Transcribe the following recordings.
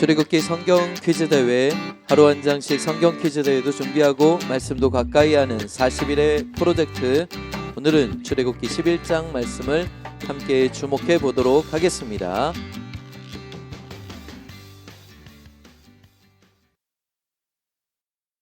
출애굽기 성경 퀴즈 대회, 하루 한 장씩 성경 퀴즈 대회도 준비하고 말씀도 가까이 하는 40일의 프로젝트. 오늘은 출애굽기 11장 말씀을 함께 주목해 보도록 하겠습니다.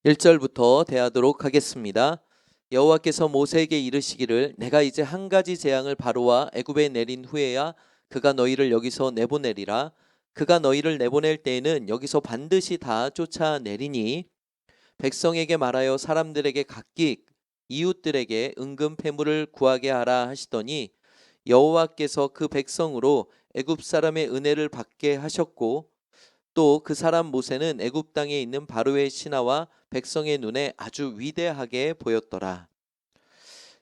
(1절부터) 대하도록 하겠습니다. 여호와께서 모세에게 이르시기를, 내가 이제 한 가지 재앙을 바로와 애굽에 내린 후에야 그가 너희를 여기서 내보내리라. 그가 너희를 내보낼 때에는 여기서 반드시 다 쫓아내리니 백성에게 말하여 사람들에게 각기 이웃들에게 은금 패물을 구하게 하라 하시더니, 여호와께서 그 백성으로 애굽 사람의 은혜를 받게 하셨고, 또 그 사람 모세는 애굽 땅에 있는 바로의 신하와 백성의 눈에 아주 위대하게 보였더라.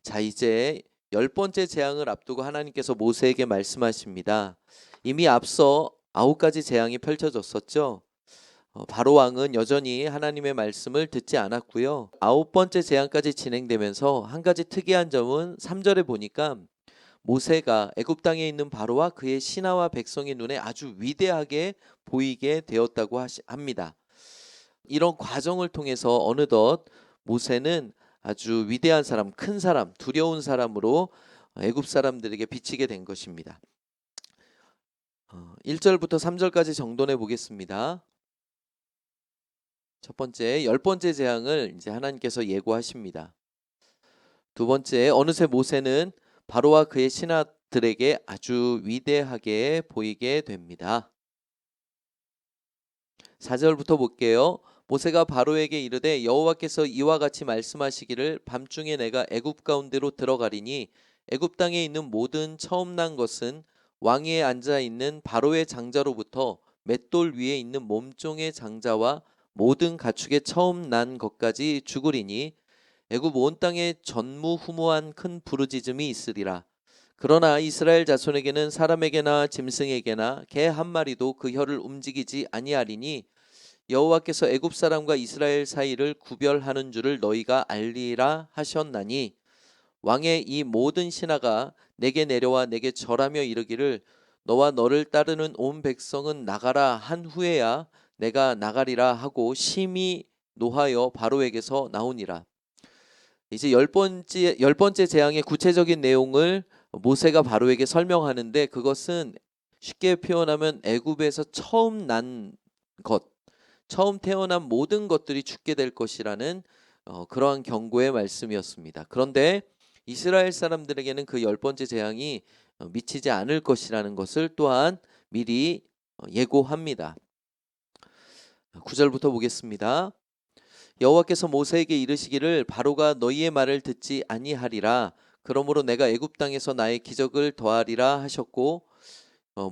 자, 이제 10번째 재앙을 앞두고 하나님께서 모세에게 말씀하십니다. 이미 앞서 9가지 재앙이 펼쳐졌었죠. 바로 왕은 여전히 하나님의 말씀을 듣지 않았고요. 9번째 재앙까지 진행되면서 한 가지 특이한 점은 3절에 보니까 모세가 애굽 땅에 있는 바로와 그의 신하와 백성의 눈에 아주 위대하게 보이게 되었다고 합니다. 이런 과정을 통해서 어느덧 모세는 아주 위대한 사람, 큰 사람, 두려운 사람으로 애굽 사람들에게 비치게 된 것입니다. 1절부터 3절까지 정돈해 보겠습니다. 첫 번째, 10번째 재앙을 이제 하나님께서 예고하십니다. 두 번째, 어느새 모세는 바로와 그의 신하들에게 아주 위대하게 보이게 됩니다. 4절부터 볼게요. 모세가 바로에게 이르되, 여호와께서 이와 같이 말씀하시기를, 밤중에 내가 애굽 가운데로 들어가리니 애굽 땅에 있는 모든 처음 난 것은 왕위에 앉아 있는 바로의 장자로부터 맷돌 위에 있는 몸종의 장자와 모든 가축의 처음 난 것까지 죽으리니 애굽 온 땅에 전무후무한 큰 부르짖음이 있으리라. 그러나 이스라엘 자손에게는 사람에게나 짐승에게나 개 한 마리도 그 혀를 움직이지 아니하리니 여호와께서 애굽 사람과 이스라엘 사이를 구별하는 줄을 너희가 알리라 하셨나니, 왕의 이 모든 신하가 내게 내려와 내게 절하며 이르기를, 너와 너를 따르는 온 백성은 나가라 한 후에야 내가 나가리라 하고 심히 노하여 바로에게서 나오니라. 이제 10번째 재앙의 구체적인 내용을 모세가 바로에게 설명하는데, 그것은 쉽게 표현하면 애굽에서 처음 난 것, 처음 태어난 모든 것들이 죽게 될 것이라는 그러한 경고의 말씀이었습니다. 그런데 이스라엘 사람들에게는 그 10번째 재앙이 미치지 않을 것이라는 것을 또한 미리 예고합니다. 9절부터 보겠습니다. 여호와께서 모세에게 이르시기를, 바로가 너희의 말을 듣지 아니하리라. 그러므로 내가 애굽 땅에서 나의 기적을 더하리라 하셨고,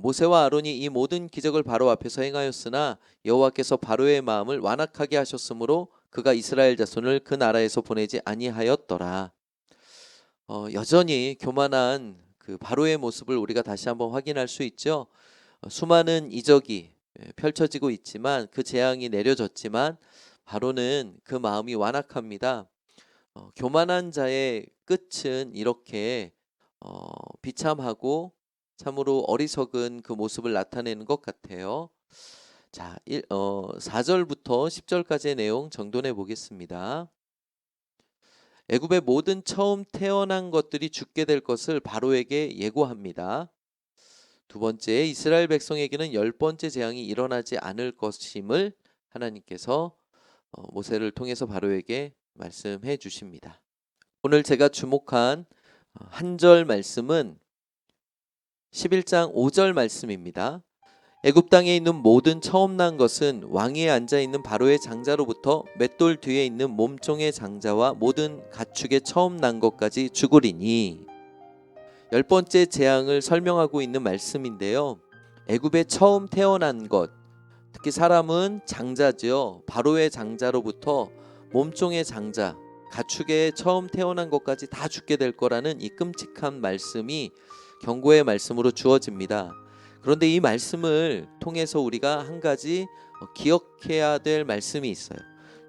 모세와 아론이 이 모든 기적을 바로 앞에서 행하였으나 여호와께서 바로의 마음을 완악하게 하셨으므로 그가 이스라엘 자손을 그 나라에서 보내지 아니하였더라. 여전히 교만한 그 바로의 모습을 우리가 다시 한번 확인할 수 있죠. 수많은 이적이 펼쳐지고 있지만, 그 재앙이 내려졌지만 바로는 그 마음이 완악합니다. 교만한 자의 끝은 이렇게 비참하고 참으로 어리석은 그 모습을 나타내는 것 같아요. 자, 4절부터 10절까지의 내용 정돈해 보겠습니다. 애굽의 모든 처음 태어난 것들이 죽게 될 것을 바로에게 예고합니다. 두 번째, 이스라엘 백성에게는 10번째 재앙이 일어나지 않을 것임을 하나님께서 모세를 통해서 바로에게 말씀해 주십니다. 오늘 제가 주목한 한 절 말씀은 11장 5절 말씀입니다. 애굽 땅에 있는 모든 처음 난 것은 왕위에 앉아 있는 바로의 장자로부터 맷돌 뒤에 있는 몸종의 장자와 모든 가축의 처음 난 것까지 죽으리니, 10번째 재앙을 설명하고 있는 말씀인데요. 애굽에 처음 태어난 것, 특히 사람은 장자죠. 바로의 장자로부터 몸종의 장자, 가축의 처음 태어난 것까지 다 죽게 될 거라는 이 끔찍한 말씀이 경고의 말씀으로 주어집니다. 그런데 이 말씀을 통해서 우리가 한 가지 기억해야 될 말씀이 있어요.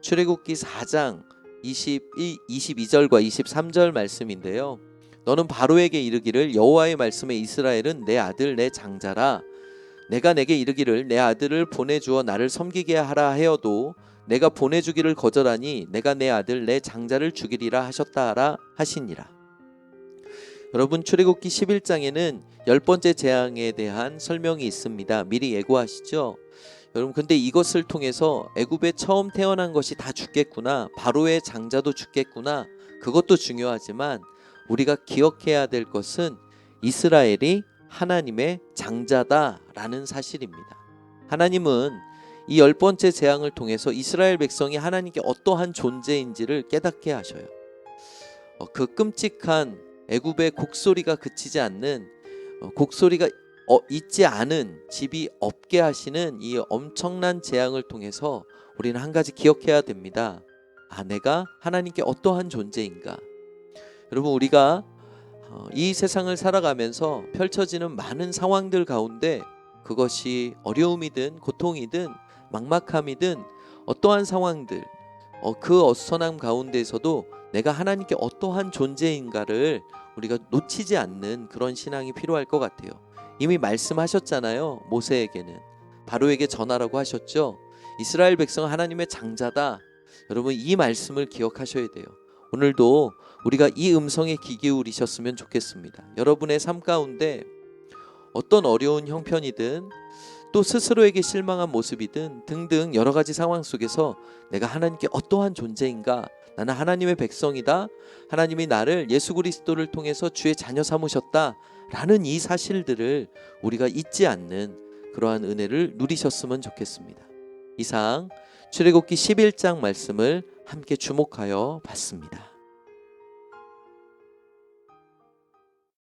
출애굽기 4장 22절과 23절 말씀인데요. 너는 바로에게 이르기를, 여호와의 말씀에 이스라엘은 내 아들 내 장자라. 내가 내게 이르기를 내 아들을 보내주어 나를 섬기게 하라 하여도 내가 보내주기를 거절하니 내가 내 아들 내 장자를 죽이리라 하셨다 하라 하시니라. 여러분, 출애굽기 11장에는 10번째 재앙에 대한 설명이 있습니다. 미리 예고하시죠. 여러분, 근데 이것을 통해서 애굽에 처음 태어난 것이 다 죽겠구나, 바로의 장자도 죽겠구나, 그것도 중요하지만 우리가 기억해야 될 것은 이스라엘이 하나님의 장자다라는 사실입니다. 하나님은 이 10번째 재앙을 통해서 이스라엘 백성이 하나님께 어떠한 존재인지를 깨닫게 하셔요. 그 끔찍한 애굽의 곡소리가 그치지 않는, 곡소리가 있지 않은 집이 없게 하시는 이 엄청난 재앙을 통해서 우리는 한 가지 기억해야 됩니다. 내가 하나님께 어떠한 존재인가. 여러분, 우리가 이 세상을 살아가면서 펼쳐지는 많은 상황들 가운데, 그것이 어려움이든 고통이든 막막함이든 어떠한 상황들, 그 어수선함 가운데에서도 내가 하나님께 어떠한 존재인가를 우리가 놓치지 않는 그런 신앙이 필요할 것 같아요. 이미 말씀하셨잖아요. 모세에게는 바로에게 전하라고 하셨죠. 이스라엘 백성은 하나님의 장자다. 여러분, 이 말씀을 기억하셔야 돼요. 오늘도 우리가 이 음성에 귀 기울이셨으면 좋겠습니다. 여러분의 삶 가운데 어떤 어려운 형편이든 또 스스로에게 실망한 모습이든 등등 여러 가지 상황 속에서 내가 하나님께 어떠한 존재인가, 나는 하나님의 백성이다, 하나님이 나를 예수 그리스도를 통해서 주의 자녀 삼으셨다 라는 이 사실들을 우리가 잊지 않는 그러한 은혜를 누리셨으면 좋겠습니다. 이상 출애굽기 11장 말씀을 함께 주목하여 봤습니다.